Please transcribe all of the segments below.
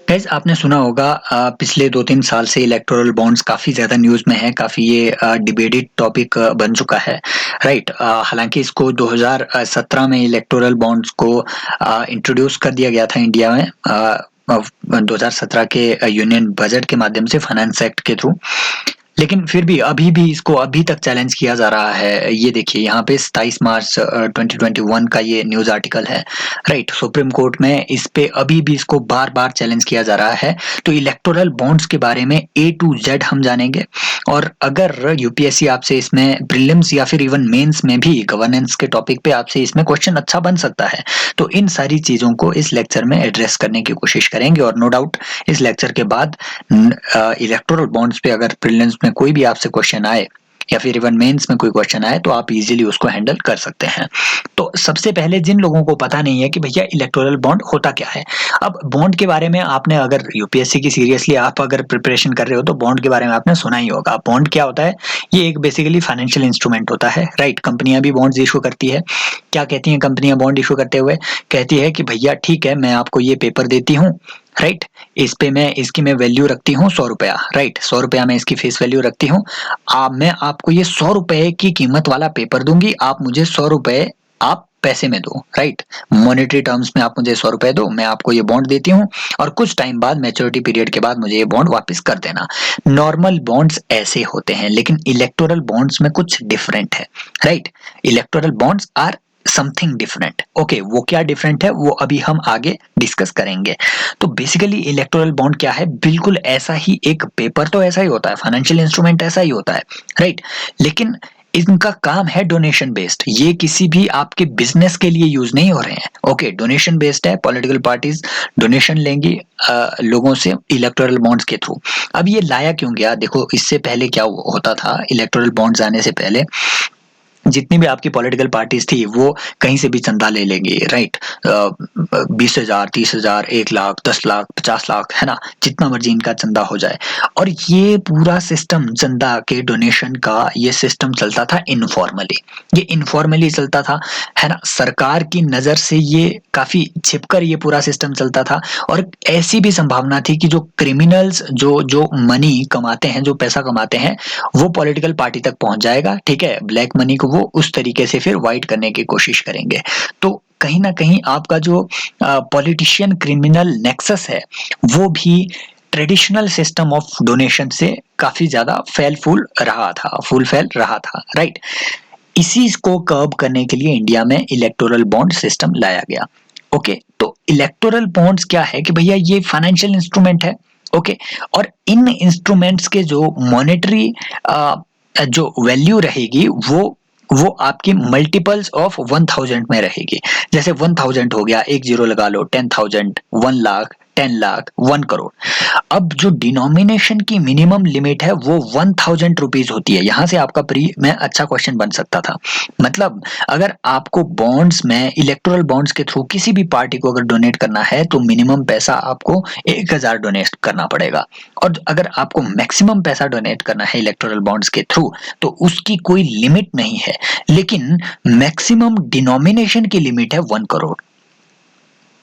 Guys आपने सुना होगा पिछले 2-3 साल से इलेक्टोरल बॉन्ड्स काफ़ी ज़्यादा न्यूज़ में है, काफ़ी ये डिबेटेड टॉपिक बन चुका है, राइट? हालाँकि इसको 2017 में इलेक्टोरल बॉन्ड्स को इंट्रोड्यूस कर दिया गया था इंडिया में 2017 के यूनियन बजट के माध्यम से फाइनेंस एक्ट के थ्रू। लेकिन फिर भी अभी भी इसको अभी तक चैलेंज किया जा रहा है। ये देखिए यहाँ पे 27 मार्च 2021 का ये न्यूज़ आर्टिकल है, राइट? सुप्रीम कोर्ट में इस पे अभी भी इसको बार-बार चैलेंज किया जा रहा है। तो इलेक्टोरल बॉन्ड्स के बारे में ए टू जेड हम जानेंगे और अगर यूपीएससी आपसे इसमें प्रीलिम्स या फिर इवन मेंस में भी गवर्नेंस के टॉपिक पे आपसे इसमें क्वेश्चन अच्छा बन सकता है। तो इन सारी चीज़ों को इस लेक्चर में एड्रेस करने की कोशिश करेंगे और नो डाउट इस लेक्चर के बाद इलेक्टोरल बॉन्ड्स पे अगर प्रीलिम्स में कोई भी आपसे क्वेश्चन आए या फिर इवन मेंस में कोई क्वेश्चन आए तो आप इजीली उसको हैंडल कर सकते हैं। तो सबसे पहले जिन लोगों को पता नहीं है कि भैया इलेक्टोरल बॉन्ड होता क्या है, अब बॉन्ड के बारे में आपने अगर यूपीएससी की सीरियसली आप अगर प्रिपरेशन कर रहे हो तो बॉन्ड के बारे में आपने सुना ही होगा। बॉन्ड क्या होता है? ये एक बेसिकली फाइनेंशियल इंस्ट्रूमेंट होता है, राइट? कंपनियां भी बॉन्ड्स इशू करती है। क्या कहती हैं कंपनियां बॉन्ड इशू करते हुए? कहती है कि भैया ठीक है, मैं आपको ये पेपर देती हूँ, राइट? इस पे मैं इसकी मैं वैल्यू रखती हूँ 100 रुपया, राइट? 100 रुपया मैं इसकी फेस वैल्यू रखती हूँ। मैं आपको ये 100 रुपए की कीमत वाला पेपर दूंगी, आप मुझे 100 रुपए आप पैसे में दो, राइट? मॉनेटरी टर्म्स में आप मुझे 100 रुपए दो, मैं आपको ये बॉन्ड देती हूँ और कुछ टाइम बाद मैच्योरिटी पीरियड के बाद मुझे ये बॉन्ड वापस कर देना। नॉर्मल बॉन्ड्स ऐसे होते हैं, लेकिन इलेक्टोरल बॉन्ड्स में कुछ डिफरेंट है, right? Electoral bonds are something different. Okay, वो क्या डिफरेंट है वो अभी हम आगे डिस्कस करेंगे। तो बेसिकली इलेक्टोरल बॉन्ड क्या है? बिल्कुल ऐसा ही एक पेपर तो ऐसा ही होता है, फाइनेंशियल इंस्ट्रूमेंट ऐसा ही होता है, राइट? लेकिन इनका काम है डोनेशन बेस्ड। ये किसी भी आपके बिजनेस के लिए यूज नहीं हो रहे हैं। ओके, डोनेशन बेस्ड है। पॉलिटिकल पार्टीज डोनेशन लेंगी लोगों से इलेक्टोरल बॉन्ड्स के थ्रू। अब ये लाया क्यों गया? देखो, इससे पहले क्या होता था, इलेक्टोरल बॉन्ड्स आने से पहले जितनी भी आपकी पॉलिटिकल पार्टीज थी वो कहीं से भी चंदा ले लेंगे, राइट? 20,000, 30,000, 1 लाख, 10 लाख, 50 लाख, है ना? जितना मर्जी इनका चंदा हो जाए। और ये पूरा सिस्टम चंदा के डोनेशन का ये सिस्टम चलता था इनफॉर्मली। ये इनफॉर्मली चलता था, है ना? सरकार की नजर से ये काफी छिपकर ये पूरा सिस्टम चलता था और ऐसी भी संभावना थी कि जो क्रिमिनल्स जो जो मनी कमाते हैं, जो पैसा कमाते हैं, वो पॉलिटिकल पार्टी तक पहुंच जाएगा, ठीक है? ब्लैक मनी को वो उस तरीके से फिर वाइट करने की कोशिश करेंगे। तो कहीं ना कहीं आपका जो पॉलिटिशियन क्रिमिनल नेक्सस है वो भी ट्रेडिशनल सिस्टम ऑफ डोनेशन से काफी ज्यादा फूल फैल रहा था, राइट? इसी को कर्ब करने के लिए इंडिया में इलेक्टोरल बॉन्ड सिस्टम लाया गया। ओके, तो इलेक्टोरल बॉन्ड्स क्या है कि भैया ये फाइनेंशियल इंस्ट्रूमेंट है, ओके? और इन इंस्ट्रूमेंट्स के जो मॉनेटरी जो वैल्यू रहेगी वो आपकी मल्टीपल्स ऑफ 1000 में रहेगी। जैसे 1000 हो गया, एक जीरो लगा लो, 10,000, 1 लाख, 10 लाख, 1 करोड़। अब जो डिनोमिनेशन की मिनिमम लिमिट है वो 1000 रुपीज होती है। यहां से आपका प्री में अच्छा क्वेश्चन बन सकता था। मतलब अगर आपको बॉन्ड्स में इलेक्टोरल बॉन्ड्स के थ्रू किसी भी पार्टी को अगर डोनेट करना है तो मिनिमम पैसा आपको 1000 डोनेट करना पड़ेगा और अगर आपको मैक्सिमम पैसा डोनेट करना है इलेक्टोरल बॉन्ड्स के थ्रू तो उसकी कोई लिमिट नहीं है, लेकिन मैक्सिमम डिनोमिनेशन की लिमिट है 1 crore.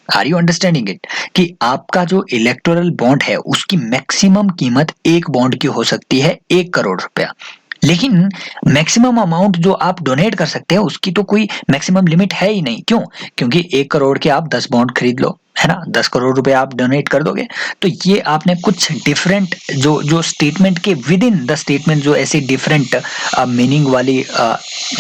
Are you understanding it? कि आपका जो इलेक्टोरल बॉन्ड है उसकी मैक्सिमम कीमत एक बॉन्ड की हो सकती है 1 करोड़ रुपया, लेकिन मैक्सिमम अमाउंट जो आप डोनेट कर सकते हैं उसकी तो कोई मैक्सिमम लिमिट है ही नहीं। क्यों? क्योंकि 1 करोड़ के आप 10 बॉन्ड खरीद लो, है ना? 10 करोड़ रुपए आप डोनेट कर दोगे। तो ये आपने कुछ डिफरेंट जो जो स्टेटमेंट के विद इन द स्टेटमेंट जो ऐसी डिफरेंट मीनिंग वाली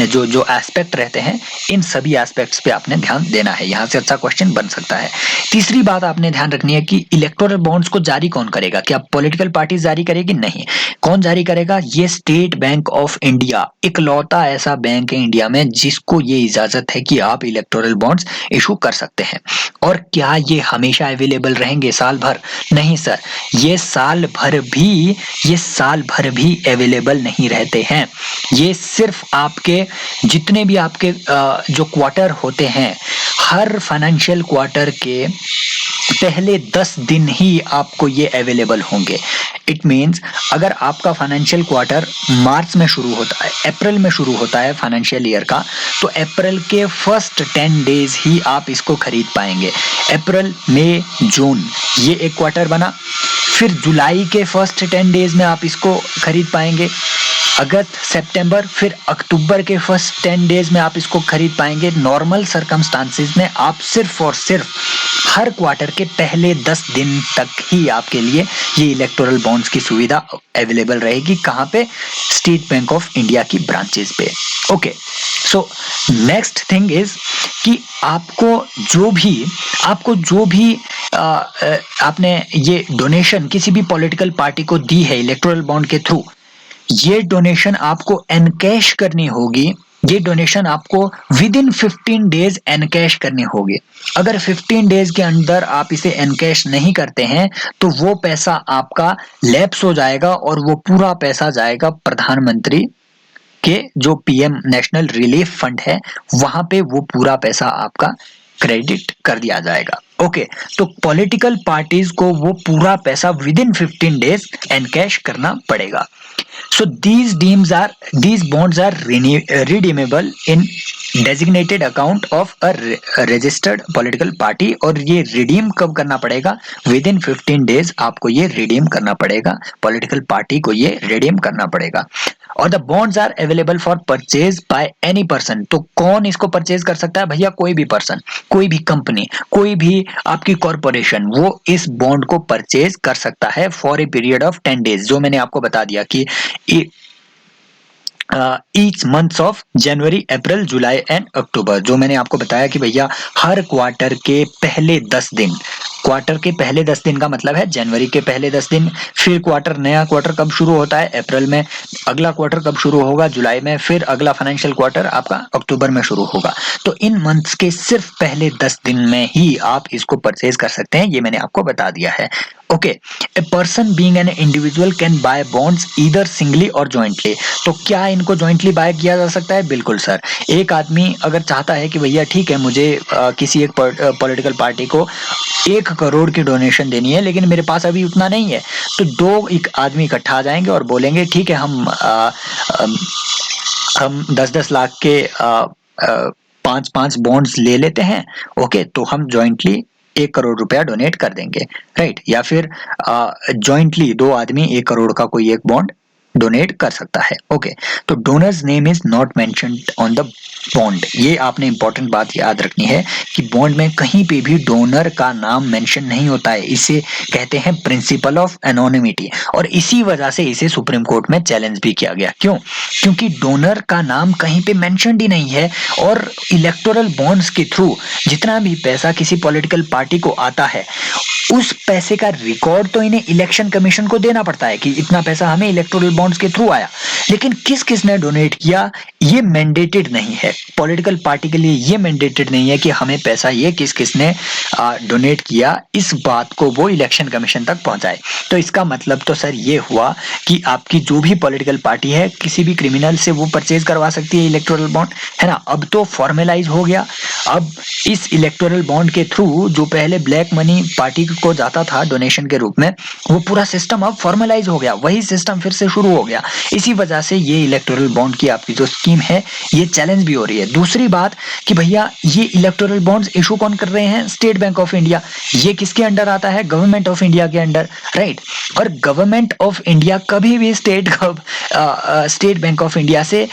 जो जो एस्पेक्ट रहते हैं, इन सभी एस्पेक्ट्स पे आपने ध्यान देना है। यहाँ से अच्छा क्वेश्चन बन सकता है। तीसरी बात आपने ध्यान रखनी है कि इलेक्टोरल बॉन्ड्स को जारी कौन करेगा? क्या पॉलिटिकल पार्टी जारी करेगी? नहीं। कौन जारी करेगा? ये स्टेट बैंक ऑफ इंडिया, इकलौता ऐसा बैंक है इंडिया में जिसको ये इजाजत है कि आप इलेक्टोरल बॉन्ड्स इशू कर सकते हैं। और क्या ये हमेशा अवेलेबल रहेंगे साल भर? नहीं सर, ये साल भर भी अवेलेबल नहीं रहते हैं। ये सिर्फ आपके जितने भी आपके जो क्वार्टर होते हैं, हर फाइनेंशियल क्वार्टर के पहले 10 दिन ही आपको ये अवेलेबल होंगे। इट मीन्स अगर आपका फाइनेंशियल क्वार्टर मार्च में शुरू होता है, अप्रैल में शुरू होता है फाइनेंशियल ईयर का, तो अप्रैल के फर्स्ट 10 डेज ही आप इसको खरीद पाएंगे। अप्रैल, मई, जून ये एक क्वार्टर बना, फिर जुलाई के फर्स्ट 10 डेज में आप इसको खरीद पाएंगे, अगस्त, सितंबर, फिर अक्टूबर के फर्स्ट 10 डेज में आप इसको खरीद पाएंगे। नॉर्मल सर्कमस्टांसिस में आप सिर्फ और सिर्फ हर क्वार्टर के पहले 10 दिन तक ही आपके लिए ये इलेक्टोरल बॉन्ड्स की सुविधा अवेलेबल रहेगी। कहाँ पे? स्टेट बैंक ऑफ इंडिया की ब्रांचेस पे। Okay, so next thing is कि आपको जो भी आपने ये डोनेशन किसी भी पॉलिटिकल पार्टी को दी है इलेक्टोरल बॉन्ड के थ्रू, ये डोनेशन आपको एनकैश करनी होगी। ये डोनेशन आपको विद इन 15 डेज एनकैश करनी होगी। अगर 15 डेज के अंदर आप इसे एनकैश नहीं करते हैं तो वो पैसा आपका लैप्स हो जाएगा और वो पूरा पैसा जाएगा प्रधानमंत्री के जो पीएम नेशनल रिलीफ फंड है, वहां पे वो पूरा पैसा आपका क्रेडिट कर दिया जाएगा। ओके, तो पॉलिटिकल पार्टीज को वो पूरा पैसा विद इन 15 डेज एनकैश करना पड़ेगा। So these bonds are redeemable in designated account of a registered political party। और ये रिडीम कब करना पड़ेगा? विद इन 15 डेज आपको ये रिडीम करना पड़ेगा, पॉलिटिकल पार्टी को ये रिडीम करना पड़ेगा। और the bonds are available for purchase by any person. तो कौन इसको परचेज कर सकता है भैया? कोई भी पर्सन, कोई भी कंपनी, कोई भी आपकी कॉर्पोरेशन, वो इस बॉन्ड को परचेज कर सकता है for a period of 10 days. जो मैंने आपको बता दिया कि each months of January, April, July and October. जो मैंने आपको बताया कि भैया हर क्वार्टर के पहले 10 दिन, क्वार्टर के पहले 10 दिन का मतलब है जनवरी के पहले 10 दिन, फिर नया क्वार्टर कब शुरू होता है? अप्रैल में, अगला क्वार्टर कब शुरू होगा? जुलाई में, फिर अगला फाइनेंशियल क्वार्टर आपका अक्टूबर में शुरू होगा। तो इन मंथ्स के सिर्फ पहले 10 दिन में ही आप इसको परचेज कर सकते हैं, ये मैंने आपको बता दिया है। Okay, a person being an individual can buy bonds either singly और जॉइंटली। तो क्या इनको जॉइंटली बाय किया जा सकता है? बिल्कुल सर। एक आदमी अगर चाहता है कि भैया ठीक है, मुझे किसी एक पॉलिटिकल पार्टी को 1 करोड़ की डोनेशन देनी है, लेकिन मेरे पास अभी उतना नहीं है, तो 2 आदमी इकट्ठा आ जाएंगे और बोलेंगे ठीक है, हम 10-10 लाख के 5-5 बॉन्ड्स ले लेते हैं। ओके, तो हम जॉइंटली 1 करोड़ रुपया डोनेट कर देंगे, राइट? या फिर जॉइंटली 2 आदमी 1 करोड़ का कोई एक बॉन्ड डोनेट कर सकता है। ओके, तो donors name is not mentioned on the bond. ये आपने इंपॉर्टेंट बात याद रखनी है कि बॉन्ड में कहीं पे भी डोनर का नाम मेंशन नहीं होता है। इसे कहते हैं प्रिंसिपल ऑफ एनोनिमिटी, और इसी वजह से इसे सुप्रीम कोर्ट में चैलेंज भी किया गया। क्यों? क्योंकि डोनर का नाम कहीं पे मेंशन्ड ही नहीं है, और इलेक्टोरल बॉन्ड्स के थ्रू जितना भी पैसा किसी पॉलिटिकल पार्टी को आता है, उस पैसे का रिकॉर्ड तो इन्हें इलेक्शन कमीशन को देना पड़ता है कि इतना पैसा हमें इलेक्टोरल बॉन्ड्स के थ्रू आया, लेकिन किस किसने डोनेट किया ये मैंडेटेड नहीं है। पॉलिटिकल पार्टी के लिए ये मैंडेटेड नहीं है कि हमें पैसा ये किस किसने डोनेट किया, इस बात को वो इलेक्शन कमीशन तक पहुंचाए। तो इसका मतलब तो सर ये हुआ कि आपकी जो भी पॉलिटिकल पार्टी है, किसी भी क्रिमिनल से वो परचेज करवा सकती है इलेक्टोरल बॉन्ड, है ना? अब तो फॉर्मेलाइज हो गया। अब इस इलेक्टोरल बॉन्ड के थ्रू जो पहले ब्लैक मनी पार्टी को जाता था डोनेशन के रूप में, वो पूरा सिस्टम अब फॉर्मलाइज हो गया, वही सिस्टम फिर से शुरू हो गया। इसी वजह से ये इलेक्टोरल बॉन्ड की आपकी जो स्कीम है ये चैलेंज भी हो रही है। दूसरी बात कि भैया ये इलेक्टोरल बॉन्ड्स इशू कौन कर रहे हैं? State bank of India. ये किसके अंडर आता है? गवर्नमेंट ऑफ इंडिया के अंडर, राइट? और गवर्नमेंट ऑफ इंडिया कभी भी स्टेट बैंक ऑफ इंडिया से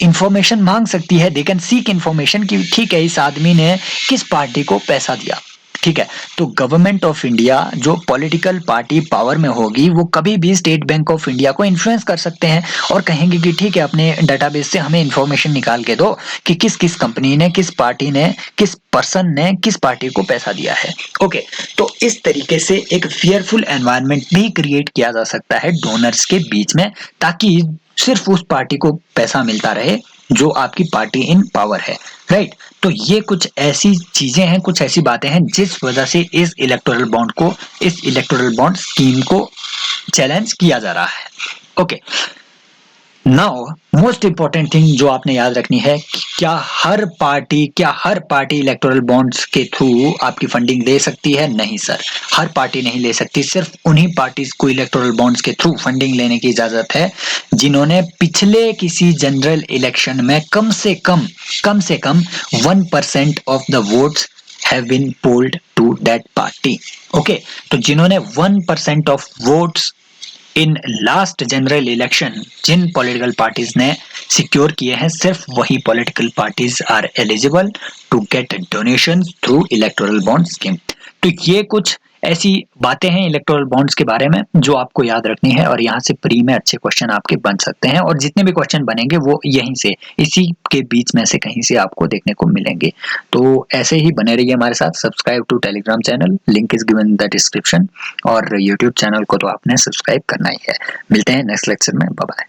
इंफॉर्मेशन मांग सकती है। दे कैन सीक इंफॉर्मेशन कि ठीक है, इस आदमी ने किस पार्टी को पैसा दिया, ठीक है? तो गवर्नमेंट ऑफ इंडिया जो पॉलिटिकल पार्टी पावर में होगी, वो कभी भी स्टेट बैंक ऑफ इंडिया को इन्फ्लुएंस कर सकते हैं और कहेंगे कि ठीक है, अपने डेटाबेस से हमें इंफॉर्मेशन निकाल के दो कि किस किस कंपनी ने, किस पार्टी ने, किस पर्सन ने किस पार्टी को पैसा दिया है। ओके, तो इस तरीके से एक फेयरफुल एनवायरनमेंट भी क्रिएट किया जा सकता है डोनर्स के बीच में, ताकि सिर्फ उस पार्टी को पैसा मिलता रहे जो आपकी पार्टी इन पावर है, राइट? तो ये कुछ ऐसी चीजें हैं, कुछ ऐसी बातें हैं जिस वजह से इस इलेक्टोरल बॉन्ड स्कीम को चैलेंज किया जा रहा है। Okay, now most important thing जो आपने याद रखनी है कि क्या हर पार्टी इलेक्टोरल बॉन्ड्स के थ्रू आपकी फंडिंग दे सकती है? नहीं सर, हर पार्टी नहीं ले सकती। सिर्फ उन्हीं पार्टीज को इलेक्टोरल बॉन्ड्स के थ्रू फंडिंग लेने की इजाजत है जिन्होंने पिछले किसी जनरल इलेक्शन में कम से कम 1% of the votes have been polled to that party. Okay, तो जिन्होंने 1% of votes in last general election जिन पॉलिटिकल पार्टीज ने सिक्योर किए हैं, सिर्फ वही political parties are eligible to get donation through electoral bond scheme. तो ये कुछ ऐसी बातें हैं इलेक्टोरल बॉन्ड्स के बारे में जो आपको याद रखनी है, और यहाँ से प्री में अच्छे क्वेश्चन आपके बन सकते हैं, और जितने भी क्वेश्चन बनेंगे वो यहीं से, इसी के बीच में से कहीं से आपको देखने को मिलेंगे। तो ऐसे ही बने रहिए हमारे साथ। Subscribe to Telegram channel, link is given in the description, और यूट्यूब चैनल को तो आपने सब्सक्राइब करना ही है। मिलते हैं नेक्स्ट लेक्चर में, बाय बाय।